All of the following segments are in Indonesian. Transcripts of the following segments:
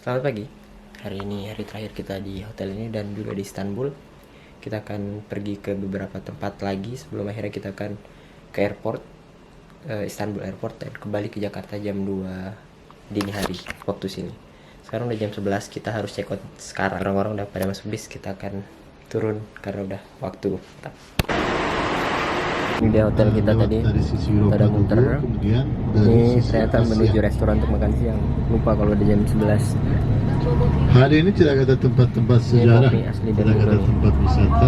Selamat pagi. Hari ini hari terakhir kita di hotel ini dan juga di Istanbul. Kita akan pergi ke beberapa tempat lagi sebelum akhirnya kita akan ke airport, Istanbul Airport, dan kembali ke Jakarta jam 2 dini hari waktu sini. Sekarang udah jam 11, kita harus check out sekarang. Orang-orang udah pada masuk bis, kita akan turun karena udah waktu. Ini dia hotel kita tadi, pada muter. Ini ternyata menuju restoran untuk makan siang. Lupa kalau udah jam 11. Hari ini tidak ada tempat-tempat sejarah, asli tidak ada tempat wisata.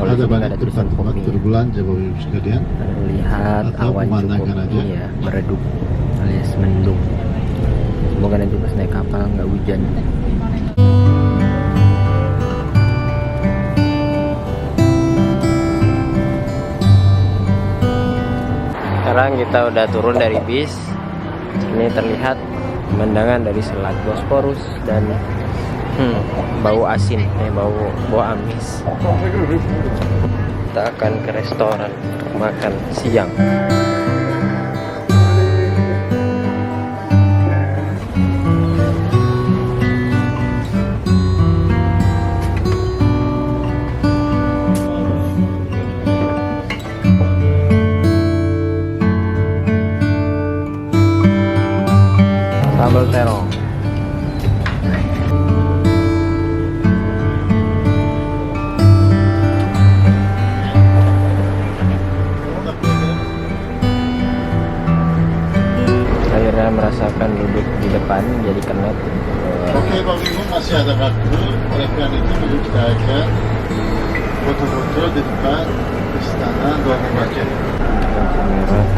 Ada banyak tempat-tempat berbelanja Bapak Ibu sekalian. Lihat Atau awan pemandangan cukup aja. ya, meredup alias mendung. Semoga nanti pas naik kapal nggak hujan. Sekarang kita udah turun dari bis. Ini terlihat pemandangan dari Selat Bosporus dan bau asin, bau amis. Kita akan ke restoran untuk makan siang. Sambal terong. Akhirnya merasakan duduk di depan jadi kenet. Oke Bapak Ibu, masih ada waktu. Oleh karena itu kita akan foto-foto di depan Istana Dolmabahçe. Lampu merah.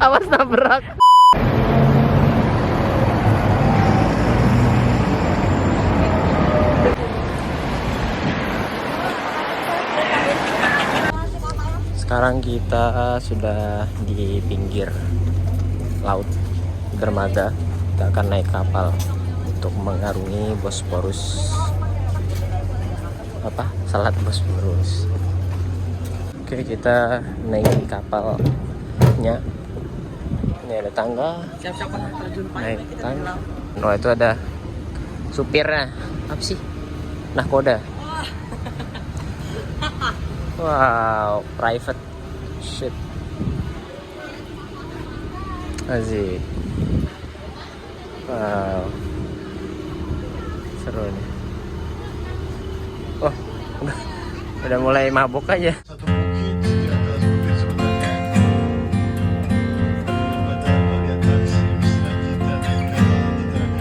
Awas nabrak. Sekarang kita sudah di pinggir laut dermaga. Kita akan naik kapal untuk mengarungi Bosporus. Selat Bosporus. Oke, kita naik kapalnya. Ini ada tangga. Siap-siap terjun Naik tangga. Oh, itu ada supirnya. Apa sih? Nahkoda. Wow, private ship. Asik. Wow. Seru nih. Oh, udah mulai mabuk aja. Satu bukit di atas bukit sebenarnya. Pada bagian taksi setelah kita naik kapal, kita akan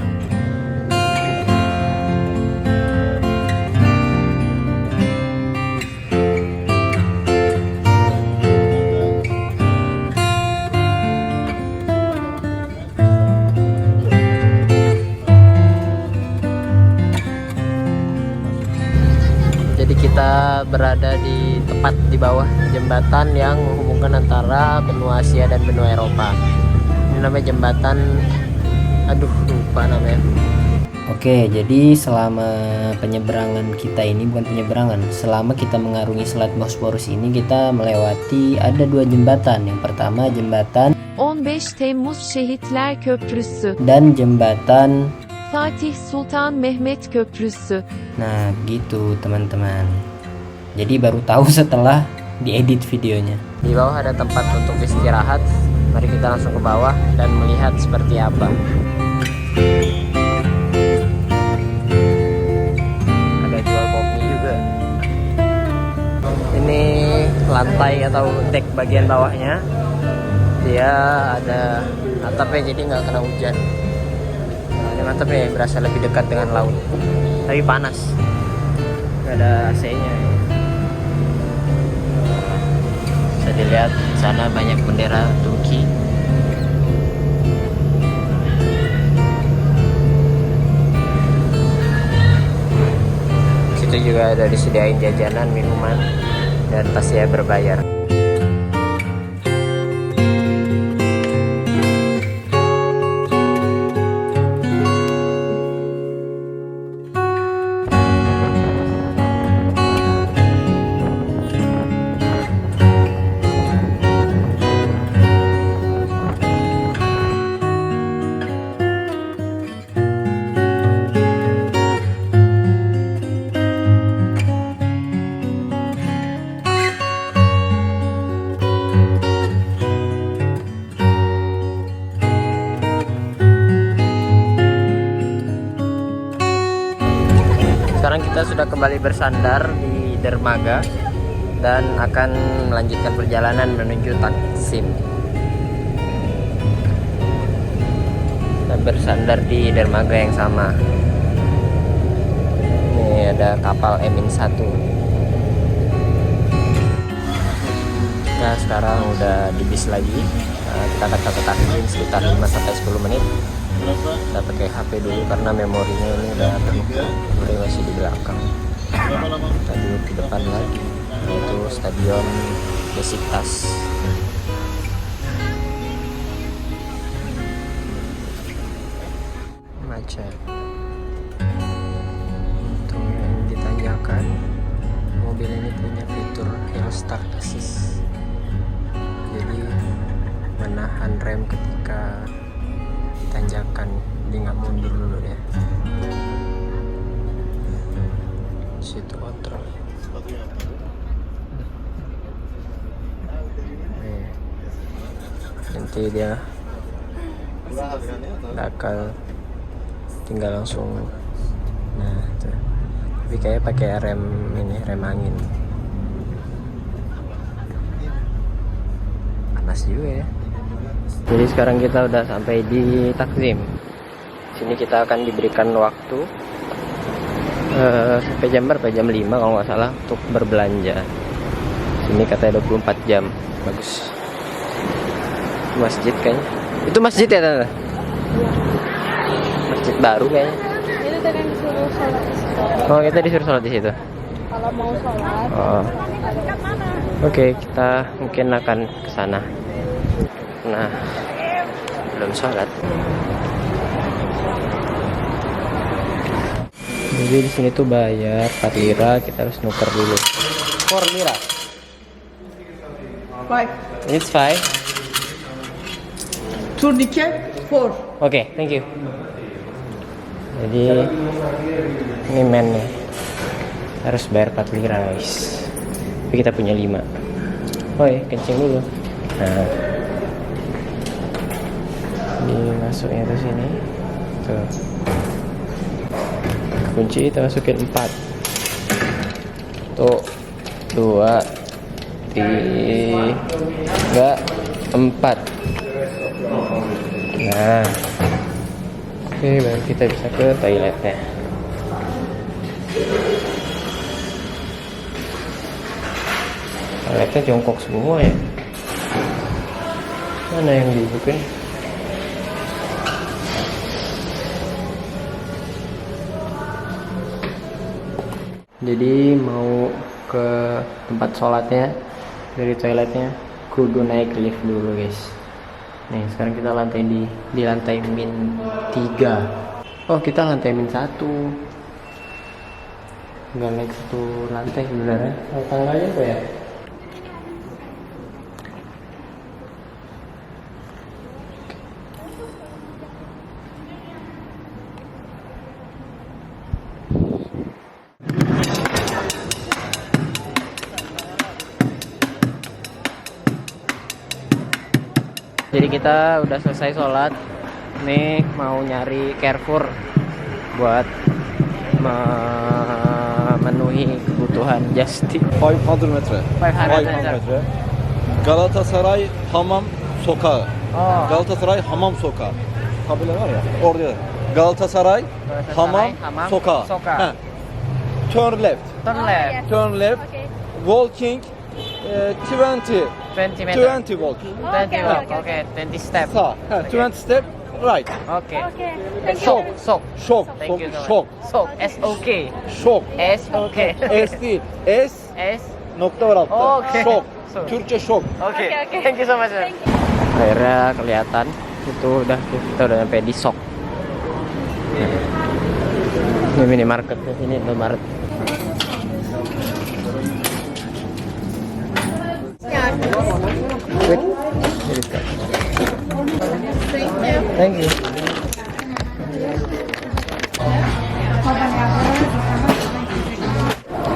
Jadi kita berada di tepat di bawah jembatan yang menghubungkan antara benua Asia dan benua Eropa. Ini namanya jembatan, aduh lupa namanya. Oke, jadi selama penyeberangan kita ini, bukan penyeberangan, selama kita mengarungi Selat Bosporus ini kita melewati ada dua jembatan. Yang pertama jembatan 15 Temmuz Şehitler Köprüsü, dan jembatan. Fatih Sultan Mehmet Köprüsü. Nah gitu teman-teman. Jadi baru tahu setelah diedit videonya. Di bawah ada tempat untuk istirahat. Mari kita langsung ke bawah dan melihat seperti apa. Ada jual kopi juga. lantai atau deck bagian bawahnya dia ada atapnya, jadi nggak kena hujan. Nah, ini mantap nih, berasa lebih dekat dengan laut. Tapi panas, nggak ada AC-nya. Bisa dilihat di sana banyak bendera Turki. Situ juga ada disediain jajanan, minuman, dan pastinya berbayar. Sekarang kita sudah kembali bersandar di dermaga dan akan melanjutkan perjalanan menuju Taksim. Kita bersandar di dermaga yang sama. Ini ada kapal Emin 1. Nah, sekarang udah di bis lagi. Kita akan ke Taksim sekitar 5-10 menit. Kita pakai HP dulu karena memorinya ini udah penuh, memori masih di belakang. Kita duduk di depan lagi, yaitu Stadion Besiktas. Macet. Untuk yang ditanyakan, mobil ini punya fitur Hill Start Assist, jadi menahan rem ketika tanjakan, dia nggak mundur dulu deh. Situ outro. Nanti dia bakal tinggal langsung. Nah tuh, tapi kayak pakai rem ini, rem angin. Panas juga ya. Jadi sekarang kita udah sampai di Taksim. Sini kita akan diberikan waktu sampai jam berapa? Jam 5 kalau nggak salah untuk berbelanja. Sini katanya 24 jam. Bagus. Masjid kayaknya. Itu masjid ya, Tante? Masjid baru kayaknya. Itu tadi disuruh sholat di situ. Oh, kita disuruh sholat di situ. Kalau mau sholat. Oh. Oke, kita mungkin akan ke sana. Nah, belum sholat. Jadi di sini tuh bayar 4 lira, kita harus nuker dulu. 4 lira. Five. It's 5. Turnike 4. Oke, thank you. Jadi ini men nih, harus bayar 4 lira guys. Tapi kita punya 5. Oh ya, kencing dulu. Nah, ini masuknya ke sini. Tuh. Kunci kita masukin 4. Tuh. 2 3 4. Nah. Oke, baru kita bisa ke toiletnya. Toiletnya jongkok semua ya. Mana yang dibuka? Jadi mau ke tempat sholatnya dari toiletnya kudu naik lift dulu guys. Nih sekarang kita di lantai min 3. Oh kita lantai min 1. Nggak naik 1 lantai sebenarnya. Tangganya apa ya? Jadi kita udah selesai sholat. Nih mau nyari Carrefour buat menu memenuhi kebutuhan just tip. 500 metre. 500 metre. Galatasaray Hamam Sokağı. Oh. Galatasaray Hamam Sokağı. Tabela var ya. Orada. Galatasaray Hamam Sokağı. Ha. Turn left. Turn left. Turn left. Okay. Walking 20 20 meter. 20 walking. 20 walk. Okay. 20 step. Sağ. Ha, 20 step right. Okay. Okay. Thank you. Şok. Sok. Şok. Thank you so much. Şok. Sok. S-O-K. Şok. S-O-K. S değil. S S. nokta var altta. Oke. Şok. Sok. Türkçe şok. Oke. Oke. Thank you so much. Sir. Akhirnya kelihatan itu kita udah sampai di Sok. Ini minimarket di sini, Indomaret. Wait. Here it comes. Thank you.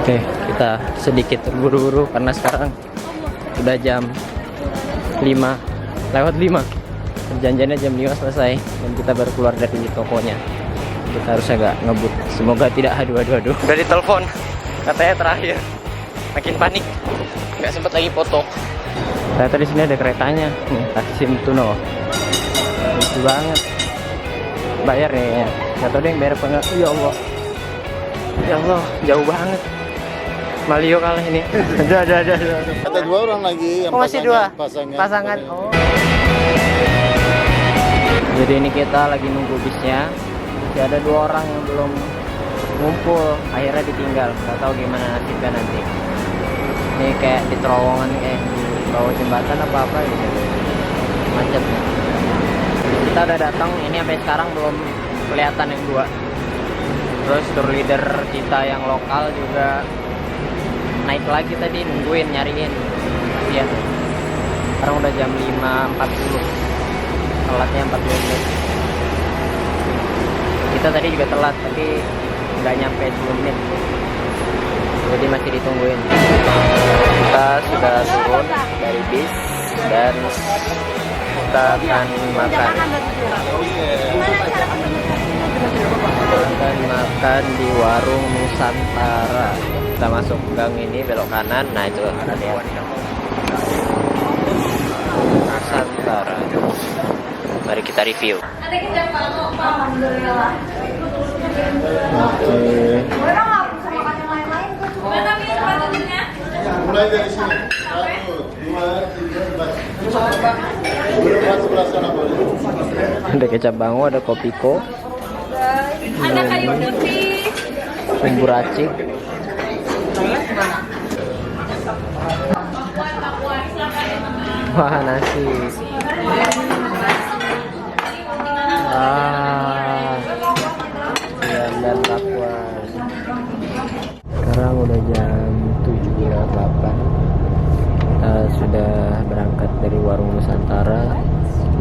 Oke, kita sedikit terburu-buru karena sekarang udah jam 5 lewat 5. Perjanjiannya jam 5 selesai dan kita baru keluar dari tokonya. Kita harus agak ngebut. Semoga tidak aduh. Udah ditelepon, katanya terakhir. Makin panik, nggak sempet lagi foto. Ternyata di sini ada keretanya. Nih, Taksim Tunnel. Lucu banget. Bayar nih ya. Nggak tahu deh yang bayar apa nggak. Ya Allah. Ya Allah, jauh banget. Malio kalah ini. Ada. Ada 2 orang lagi yang Oh, masih 2 pasangan. pasangan. Oh. Jadi ini kita lagi nunggu bisnya. Masih ada 2 orang yang belum ngumpul, akhirnya ditinggal. Nggak tahu gimana nasibnya nanti. Ini kayak di terowongan, kayak di bawah jembatan apa gitu. Macetnya. Kita udah datang, ini sampai sekarang belum kelihatan yang 2. Terus tour leader kita yang lokal juga naik lagi tadi, nungguin, nyariin. Kasian. Sekarang udah jam 5.40. Telatnya 40 menit. Kita tadi juga telat, tapi nggak nyampe 10 menit. Jadi masih ditungguin. Kita sudah turun dari bis dan kita akan makan. Kita akan makan di warung Nusantara. Kita masuk gang ini, belok kanan. Nah itu ada lihat Nusantara. Mari kita review. Alhamdulillah. Mulai dari sini. 1, 2, 3, 4. Sebelah sana boleh. Ada kecap bango, ada kopiko, Ada kayu putih. bumbu racik. Wah, nasi. Dan bakwan. Sekarang udah jam 7.08. Kita sudah berangkat dari warung Nusantara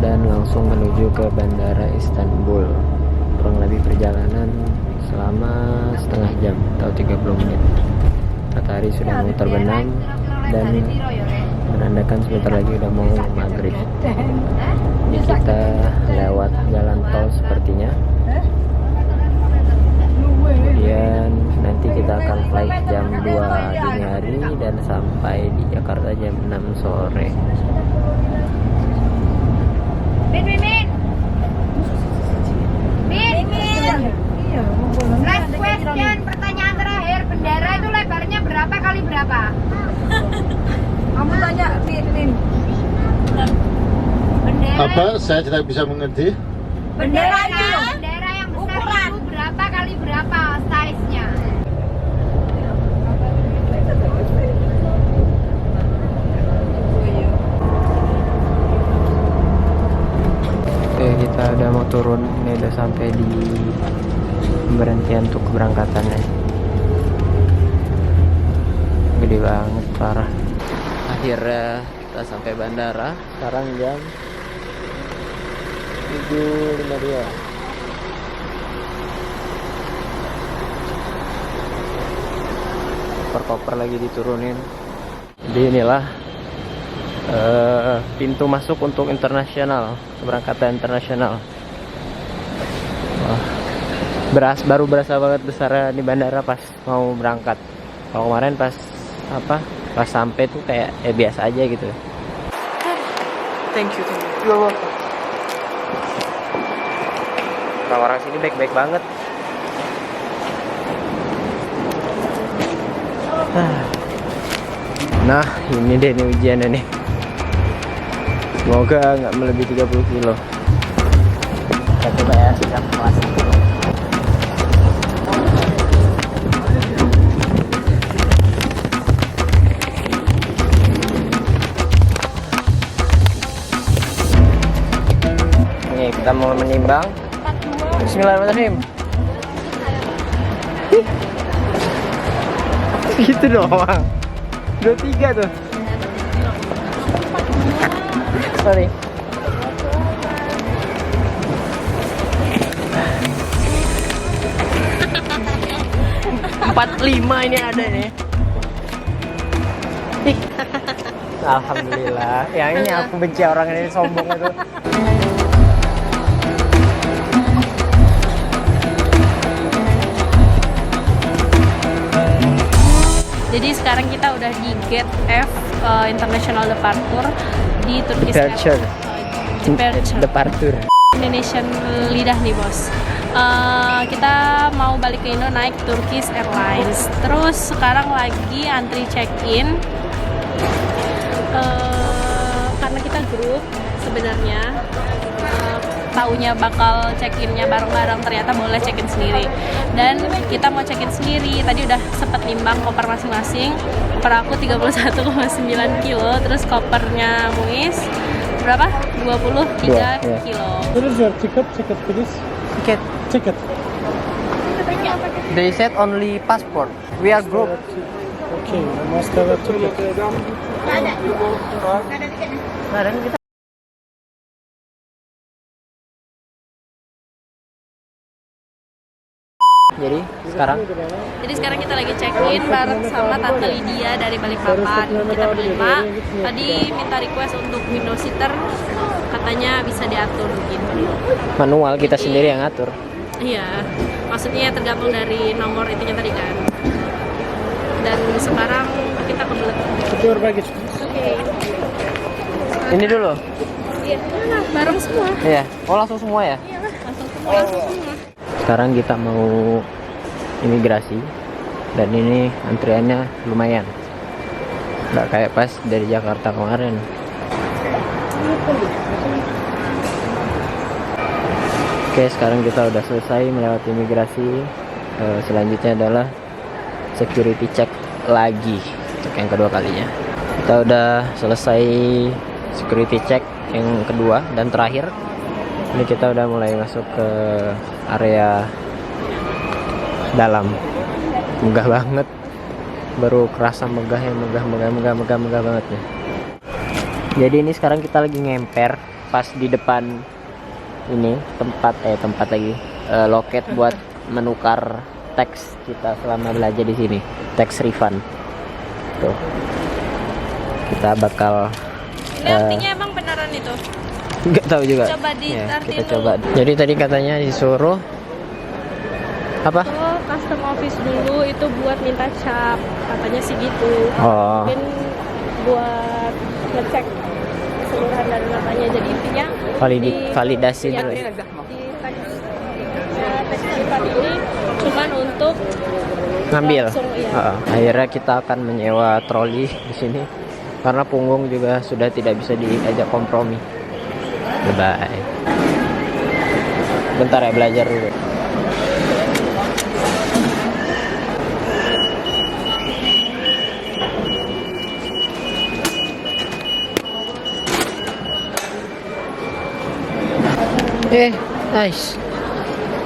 dan langsung menuju ke Bandara Istanbul. Kurang lebih perjalanan selama setengah jam atau 30 menit. Matahari sudah mau terbenam dan menandakan sebentar lagi udah mau maghrib. Ini kita lewat jalan tol sepertinya. Kemudian nanti kita akan flight jam 2 dini hari dan sampai di Jakarta jam 6 sore. Last question, pertanyaan terakhir, bendera itu lebarnya berapa kali berapa? Kamu tanya, Min. Bendera, Apa? Saya tidak bisa mengerti. bendera yang besar itu berapa kali berapa size-nya? Oke, kita udah mau turun. Ini udah sampai di pemberhentian untuk keberangkatannya. Gede banget, parah. Akhirnya kita sampai bandara. Sekarang jam 7.52. Koper-koper lagi diturunin. Jadi inilah pintu masuk untuk internasional, keberangkatan internasional. Wah, baru berasa banget besarnya di bandara pas mau berangkat. Kalau kemarin pas sampai tuh kayak biasa aja gitu. Thank you. You're welcome. Orang-orang sini baik-baik banget. Nah, ini deh nih ujiannya nih. Semoga nggak melebihi 30 kilo. Kita coba ya, sidang kelas. Nih, kita mau menimbang. Bismillahirrahmanirrahim. Gitu doang. 23 tuh. Sorry. Empat lima ini ada nih. Alhamdulillah. Yang ini aku benci orang ini sombong itu. Jadi sekarang kita udah di Gate F International Departure di Turkish Departure. Indonesian lidah nih bos. Kita mau balik ke Indo naik Turkish Airlines. Terus sekarang lagi antri check-in. Karena kita grup sebenarnya. Taunya bakal check-innya bareng-bareng, ternyata boleh check-in sendiri. Dan kita mau check-in sendiri. Tadi udah sempet nimbang koper masing-masing. Koper aku 31,9 kilo, terus kopernya Muiz berapa? 23 kilo. What is your ticket? Ticket, please. Ticket. They said only passport. We are group. Okay, I must have a ticket. Nah, dan kita Jadi sekarang kita lagi check-in bareng sama Tante Lydia dari Balikpapan. Kita berlima. Tadi minta request untuk window seater, katanya bisa diatur gitu. manual kita sendiri yang ngatur. Iya, maksudnya tergantung dari nomor itunya tadi kan. Dan sekarang kita kebelet. Your baggage, please. Oke. Ini dulu. Iya, bareng semua. Iya. Oh, langsung semua ya? Iya, langsung semua. Sekarang kita mau imigrasi dan ini antriannya lumayan, nggak kayak pas dari Jakarta kemarin. Oke, sekarang kita udah selesai melewati imigrasi. Selanjutnya adalah security check lagi, cek yang kedua kalinya. Kita udah selesai security check yang kedua dan terakhir. Ini kita udah mulai masuk ke area dalam. Megah banget, baru kerasa megahnya, megah banget nih. Jadi ini sekarang kita lagi ngemper pas di depan ini tempat lagi loket buat menukar tax kita selama belajar di sini, tax refund. Tuh, kita bakal Ini artinya emang beneran itu? nggak tahu juga. Coba Ya, diartiin kita dulu. coba. Jadi tadi katanya disuruh apa? Oh, custom office dulu itu buat minta cap, katanya sih gitu. Oh, Mungkin buat ngecek keseluruhan dan datanya. Jadi intinya validasi ya, dulu. di tax refund ini cuman untuk Ngambil. langsung, iya. Akhirnya kita akan menyewa troli di sini karena punggung juga sudah tidak bisa diajak kompromi. Bye. Bentar ya, belajar dulu.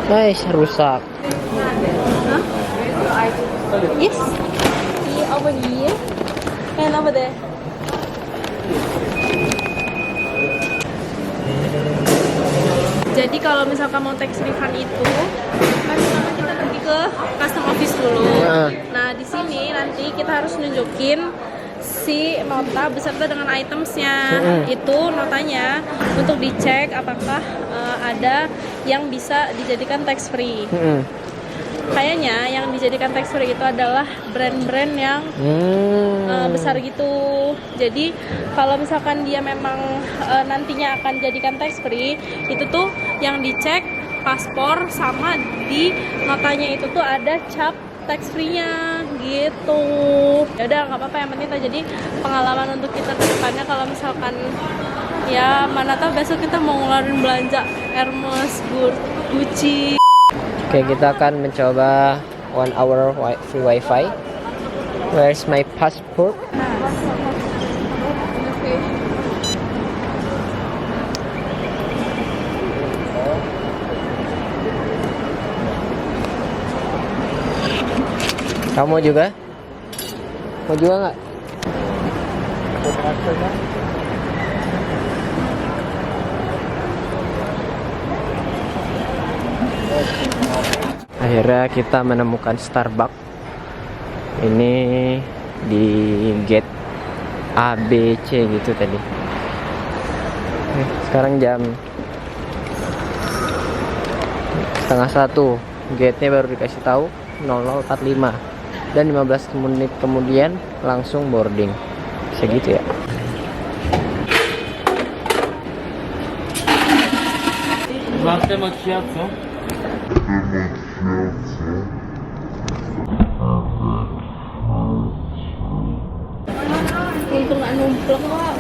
Nice, rusak. Yes. Di over here. And over there. Jadi kalau misalkan mau tax refund itu, kan pertama kita pergi ke custom office dulu. Nah di sini nanti kita harus nunjukin si nota beserta dengan itemsnya. Itu notanya untuk dicek apakah ada yang bisa dijadikan tax free. kayaknya yang dijadikan tax free itu adalah brand-brand yang besar gitu. Jadi kalau misalkan dia memang nantinya akan jadikan tax free, itu tuh yang dicek paspor sama di notanya itu tuh ada cap tax free-nya gitu. Ya udah nggak apa-apa, yang penting tuh jadi pengalaman untuk kita ke depannya kalau misalkan ya mana tahu besok kita mau ngeluarin belanja Hermes, Gucci. Oke, kita akan mencoba 1 hour free wifi. Where's my passport? Kamu juga? Mau juga nggak? Akhirnya kita menemukan Starbucks. Ini di gate A, B, C gitu tadi. Sekarang jam 12:30. Gate-nya baru dikasih tahu 00:45. Dan 15 menit kemudian langsung boarding. Segitu ya. Untung nggak numplek Wak.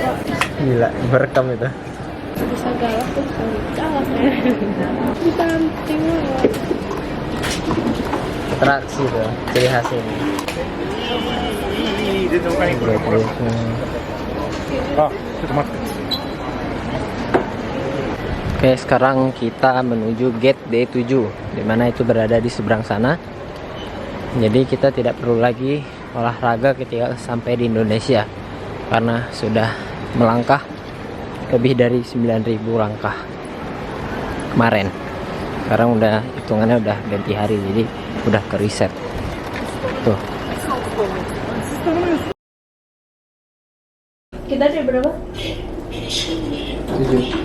Gila, merekam itu. Bisa galak tuh galak ya. Dibanting Wak. Atraksi tuh, ciri khas ini. Oke, sekarang kita menuju gate D7, dimana itu berada di seberang sana. Jadi kita tidak perlu lagi olahraga ketika sampai di Indonesia, karena sudah melangkah lebih dari 9.000 langkah kemarin. Sekarang udah hitungannya udah ganti hari, jadi udah ke reset tuh. Kita ada berapa? 7.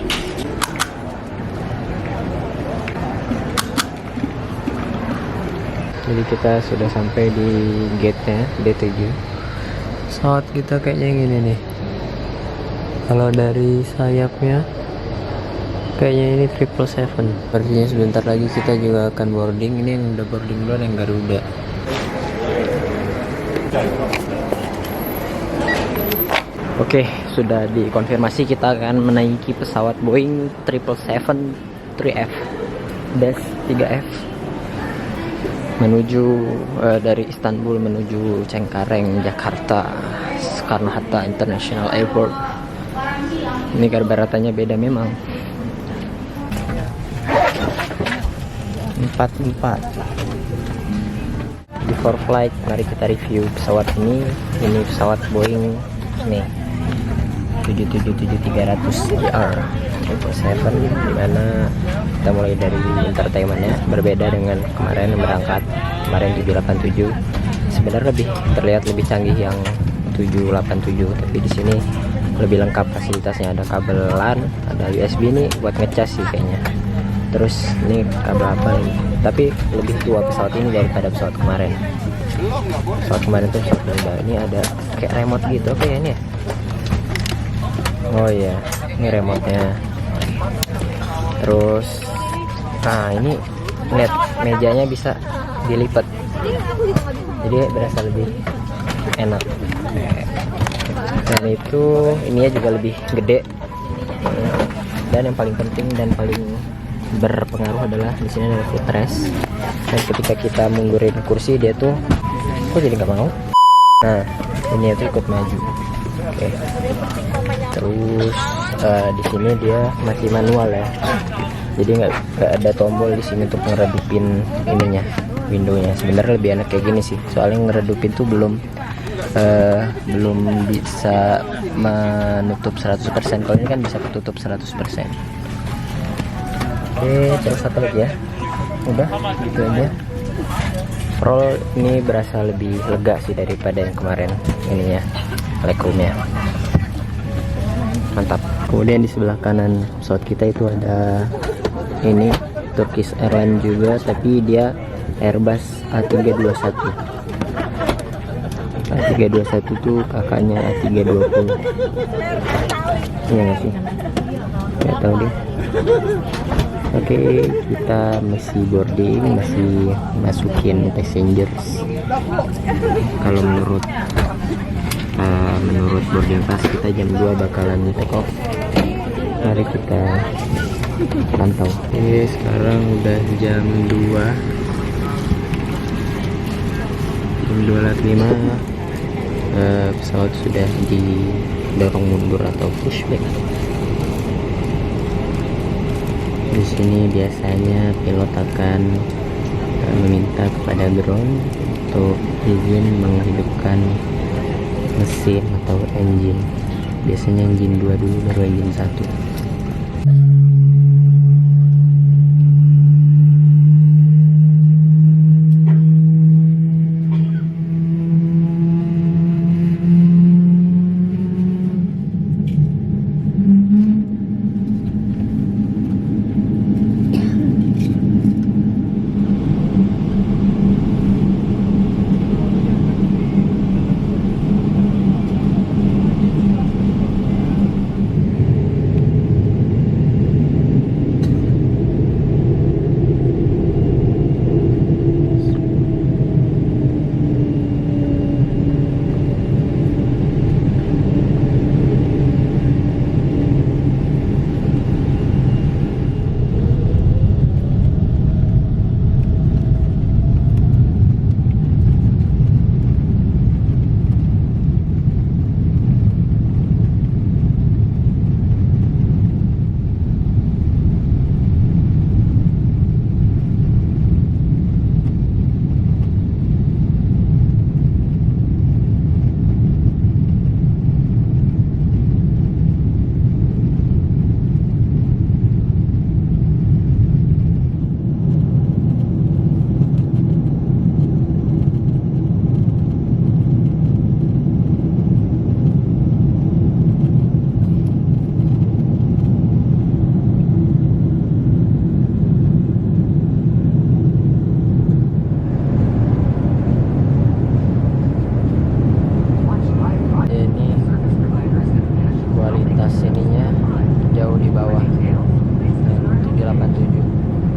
Jadi kita sudah sampai di gate-nya D7. Pesawat kita kayaknya yang ini nih. Kalau dari sayapnya kayaknya ini 777. Artinya sebentar lagi kita juga akan boarding. Ini yang udah boarding duluan yang Garuda. Oke, sudah dikonfirmasi kita akan menaiki pesawat Boeing 777 3F menuju dari Istanbul menuju Cengkareng, Jakarta, Soekarno-Hatta International Airport. Ini karburatornya beda memang. 44 before flight. Mari kita review pesawat ini. Ini pesawat Boeing nih 777-300ER 777, dimana kita mulai dari entertainmentnya berbeda dengan kemarin yang berangkat. Kemarin 787 sebenarnya terlihat lebih canggih yang 787, tapi di sini lebih lengkap fasilitasnya. Ada kabel LAN, ada USB ini buat ngecas sih kayaknya. Terus ini kabel apa nih? Tapi lebih tua pesawat ini daripada pesawat kemarin. Pesawat kemarin tuh pesawat beda. Ini ada kayak remote gitu, oke ya ini ya. Oh iya, ini remote-nya. Terus, nah ini lihat mejanya bisa dilipat, jadi berasa lebih enak. Dan itu ininya juga lebih gede. Dan yang paling penting dan paling berpengaruh adalah di sini ada footrest. Dan ketika kita munggurin kursi dia tuh, kok jadi nggak mau? Nah, ini itu ikut maju. Oke. Terus di sini dia masih manual ya. Jadi nggak ada tombol di sini untuk ngeredupin ininya, windownya. Sebenarnya lebih enak kayak gini sih. Soalnya ngeredupin tuh belum bisa menutup 100%. Kalau ini kan bisa ketutup 100%. Oke, terus satu lagi ya. Udah, gitu aja. Roll ini berasa lebih lega sih daripada yang kemarin ininya, legroomnya. Mantap. Kemudian di sebelah kanan pesawat kita itu ada ini Turkish Airlines juga, tapi dia Airbus A321. A321 tuh kakaknya A320. Iya nggak sih? Nggak tahu deh. Oke, kita masih boarding, masih masukin passengers. Kalau menurut boarding pass kita jam 2 bakalan take off. Mari kita pantau. Oke, sekarang udah jam 2:05. Pesawat sudah didorong mundur atau pushback. Di sini biasanya pilot akan meminta kepada drone untuk izin menghidupkan mesin atau engine. Biasanya engine 2 dulu, baru engine 1.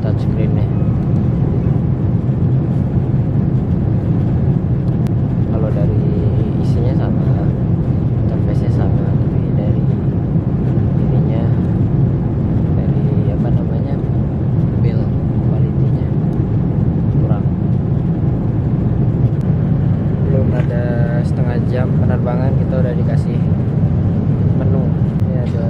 Touchscreen-nya. Kalau dari isinya sama, interface-nya sama, tapi dari ininya, dari apa namanya, build quality-nya kurang. Belum ada setengah jam penerbangan kita udah dikasih menu. Ini ada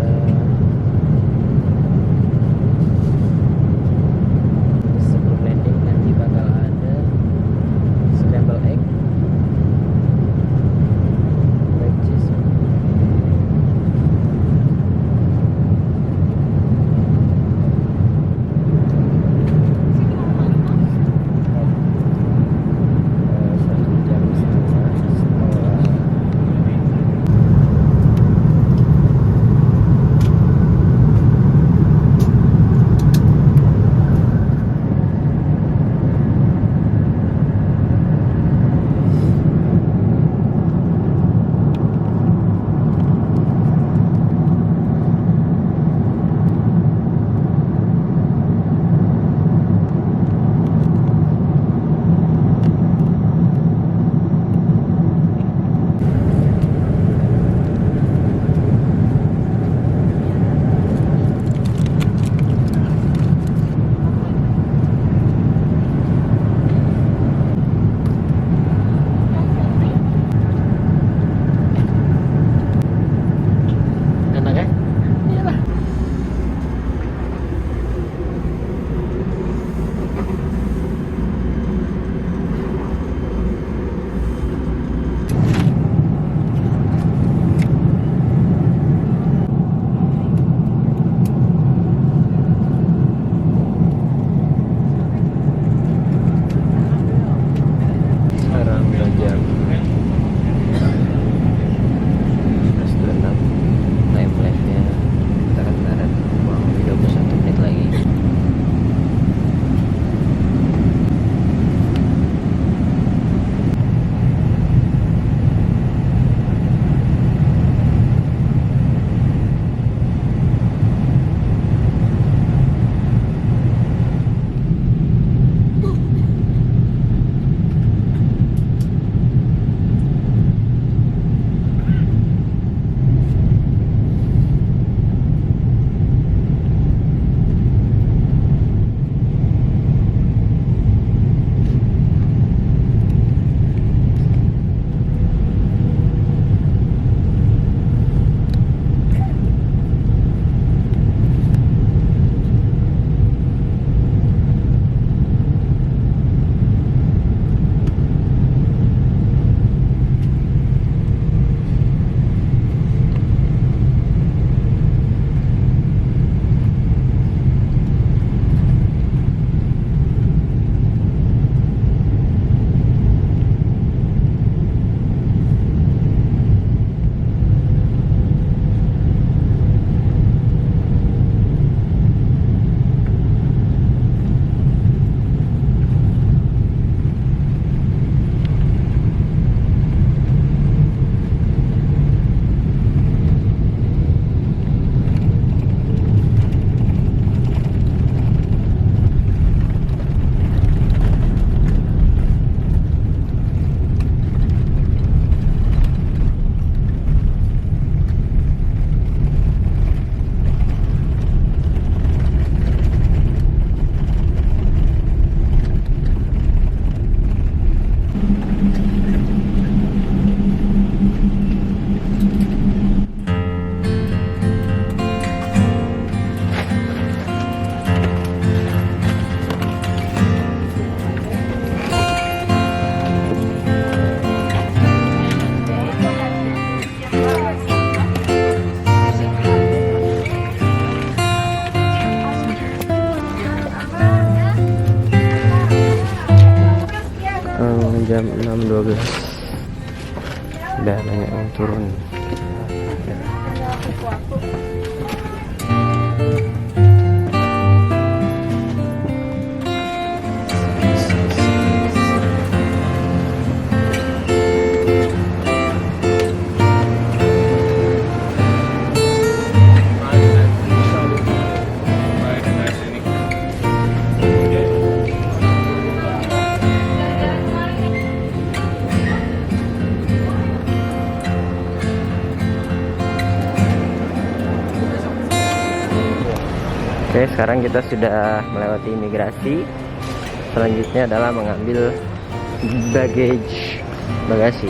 jam 6.12 udah banyak yang turun. Oke, sekarang kita sudah melewati imigrasi. Selanjutnya adalah mengambil bagasi.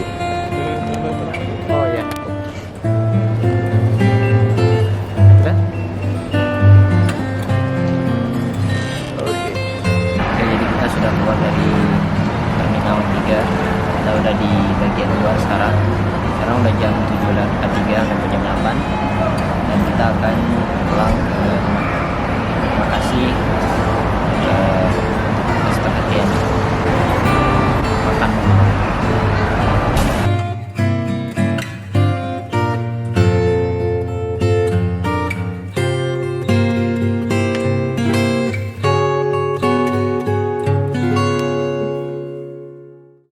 Oh ya. Udah? Oke. Oke, jadi kita sudah keluar dari Terminal 3. Kita udah di bagian luar sekarang. Sekarang udah jam 7.03 sampai jam 8. Dan kita akan pulang ke terima kasih atas perhatian makan